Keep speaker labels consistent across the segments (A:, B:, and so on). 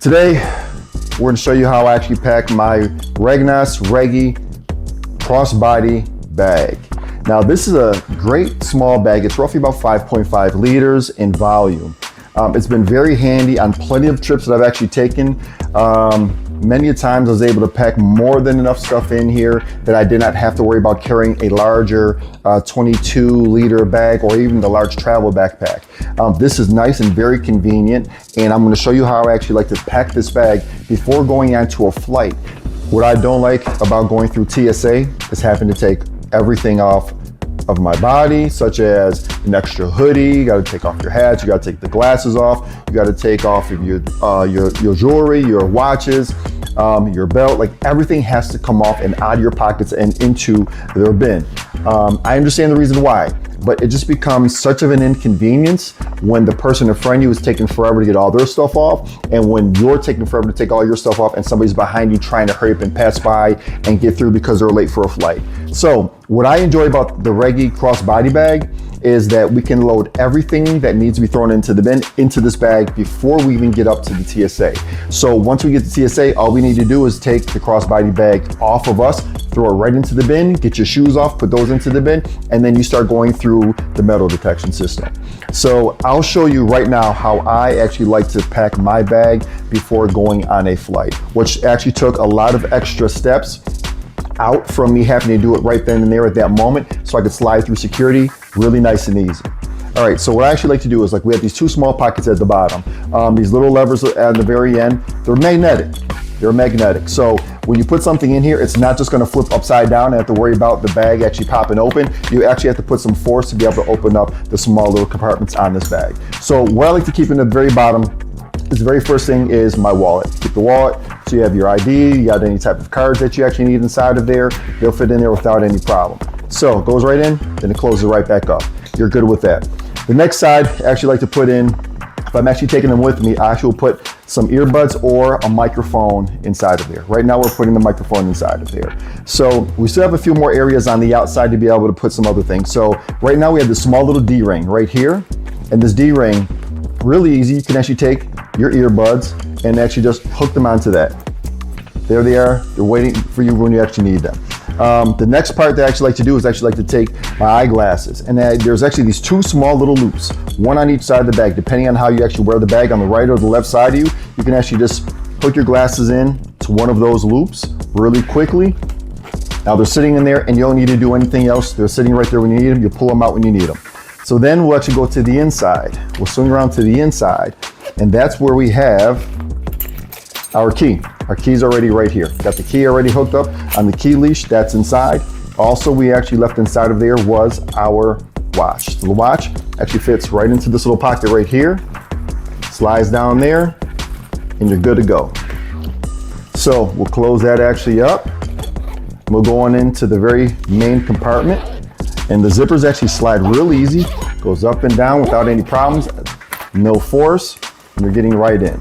A: Today, we're going to show you how I actually pack my Regnas Reggy Crossbody bag. Now, this is a great small bag. It's roughly about 5.5 liters in volume. It's been very handy on plenty of trips that I've actually taken. Many times I was able to pack more than enough stuff in here that I did not have to worry about carrying a larger 22-liter bag or even the large travel backpack. This is nice and very convenient, and I'm going to show you how I actually like to pack this bag before going onto a flight. What I don't like about going through TSA is having to take everything off of my body, such as an extra hoodie. You got to take off your hats, you got to take the glasses off, you got to take off of your jewelry, your watches, your belt. Like, everything has to come off and out of your pockets and into their bin. I understand the reason why, but it just becomes such of an inconvenience when the person in front of you is taking forever to get all their stuff off, and when you're taking forever to take all your stuff off and somebody's behind you trying to hurry up and pass by and get through because they're late for a flight. So what I enjoy about the Reggy Crossbody bag is that we can load everything that needs to be thrown into the bin into this bag before we even get up to the TSA. So once we get to TSA, all we need to do is take the crossbody bag off of us, throw it right into the bin, get your shoes off, put those into the bin, and then you start going through the metal detection system. So I'll show you right now how I actually like to pack my bag before going on a flight, which actually took a lot of extra steps out from me having to do it right then and there at that moment, so I could slide through security really nice and easy. All right, so what I actually like to do is, like, we have these two small pockets at the bottom. These little levers at the very end, they're magnetic. They're magnetic. So when you put something in here, it's not just gonna flip upside down and have to worry about the bag actually popping open. You actually have to put some force to be able to open up the small little compartments on this bag. So what I like to keep in the very bottom is, the very first thing is my wallet. Keep the wallet, so you have your ID, you got any type of cards that you actually need inside of there, they'll fit in there without any problem. So it goes right in, then it closes right back up. You're good with that. The next side, I actually like to put in, if I'm actually taking them with me, I actually will put some earbuds or a microphone inside of there. Right now we're putting the microphone inside of there. So we still have a few more areas on the outside to be able to put some other things. So right now we have this small little D-ring right here, and this D-ring, really easy. You can actually take your earbuds and actually just hook them onto that. There they are. They're waiting for you when you actually need them. The next part that I actually like to do is actually like to take my eyeglasses, and there's actually these two small little loops, one on each side of the bag. Depending on how you actually wear the bag, on the right or the left side of you, you can actually just put your glasses in to one of those loops really quickly. Now they're sitting in there and you don't need to do anything else. They're sitting right there when you need them. You pull them out when you need them. So then we'll actually go to the inside. We'll swing around to the inside, and that's where we have our key. Our key's already right here. Got the key already hooked up on the key leash. That's inside. Also, we actually left inside of there was our watch. So the watch actually fits right into this little pocket right here, slides down there, and you're good to go. So we'll close that actually up. We'll go on into the very main compartment, and the zippers actually slide real easy. Goes up and down without any problems, no force, and you're getting right in.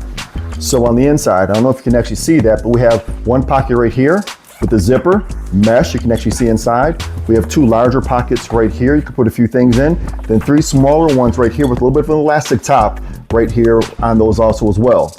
A: So on the inside, I don't know if you can actually see that, but we have one pocket right here with the zipper, mesh, you can actually see inside. We have two larger pockets right here, you can put a few things in. Then three smaller ones right here with a little bit of an elastic top right here on those also as well.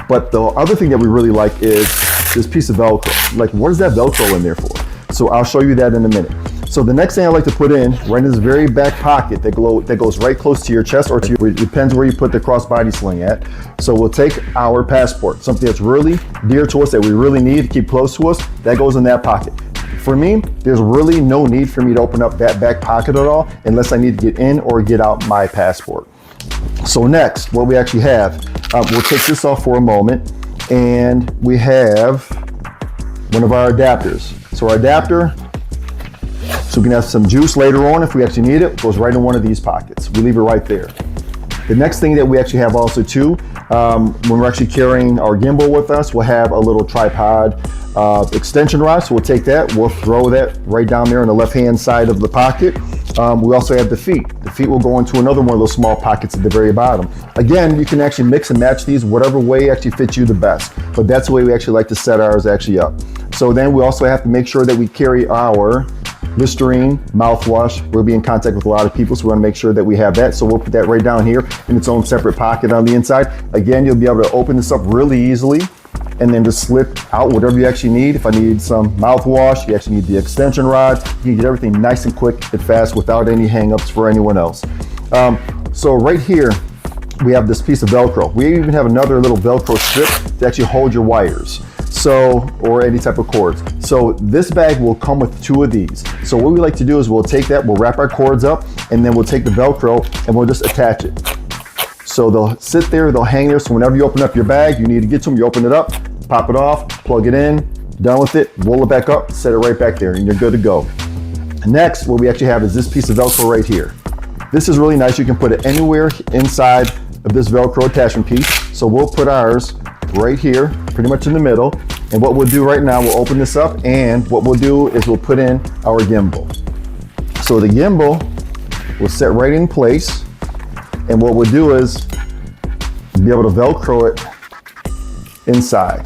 A: But the other thing that we really like is this piece of Velcro. Like, what is that Velcro in there for? So I'll show you that in a minute. So the next thing I like to put in right in this very back pocket that goes right close to your chest, or to your, it depends where you put the crossbody sling at. So we'll take our passport, something that's really dear to us that we really need to keep close to us, that goes in that pocket. For me, there's really no need for me to open up that back pocket at all unless I need to get in or get out my passport. So next, what we actually have, we'll take this off for a moment, and we have one of our adapters. So our adapter, so we can have some juice later on if we actually need it, goes right in one of these pockets. We leave it right there. The next thing that we actually have also too, when we're actually carrying our gimbal with us, we'll have a little tripod extension rod. So we'll take that, we'll throw that right down there on the left-hand side of the pocket. We also have the feet. The feet will go into another one of those small pockets at the very bottom. Again, you can actually mix and match these whatever way actually fits you the best, but that's the way we actually like to set ours actually up. So then we also have to make sure that we carry our Listerine, mouthwash. We'll be in contact with a lot of people, so we want to make sure that we have that. So we'll put that right down here in its own separate pocket on the inside. Again, you'll be able to open this up really easily and then just slip out whatever you actually need. If I need some mouthwash, you actually need the extension rods. You can get everything nice and quick and fast without any hangups for anyone else. So right here, we have this piece of Velcro. We even have another little Velcro strip to actually hold your wires. So, or any type of cords. So this bag will come with 2 of these. So what we like to do is we'll take that, we'll wrap our cords up, and then we'll take the Velcro and we'll just attach it. So they'll sit there, they'll hang there. So whenever you open up your bag, you need to get to them, you open it up, pop it off, plug it in, done with it, roll it back up, set it right back there, and you're good to go. Next, what we actually have is this piece of Velcro right here. This is really nice. You can put it anywhere inside of this Velcro attachment piece. So we'll put ours right here, pretty much in the middle. And what we'll do right now, we'll open this up, and what we'll do is we'll put in our gimbal. So the gimbal will set right in place. And what we'll do is be able to Velcro it inside,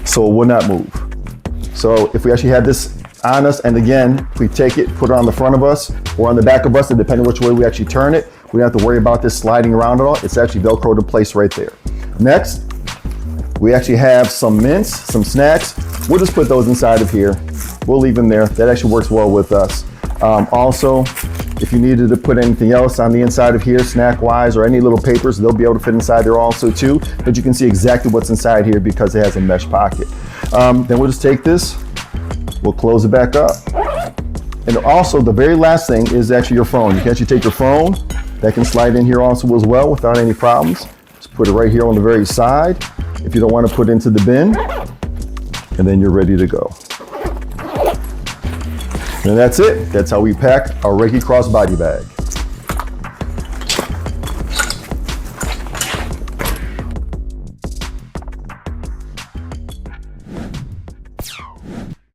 A: so it will not move. So if we actually have this on us, and again, if we take it, put it on the front of us or on the back of us, and depending which way we actually turn it, we don't have to worry about this sliding around at all. It's actually Velcroed in place right there. Next, we actually have some mints, some snacks. We'll just put those inside of here. We'll leave them there. That actually works well with us. Also, if you needed to put anything else on the inside of here, snack-wise, or any little papers, they'll be able to fit inside there also too. But you can see exactly what's inside here because it has a mesh pocket. Then we'll just take this, we'll close it back up. And also, the very last thing is actually your phone. You can actually take your phone, that can slide in here also as well without any problems. Just put it right here on the very side if you don't want to put it into the bin, and then you're ready to go. And that's it. That's how we pack our Reggy Crossbody bag.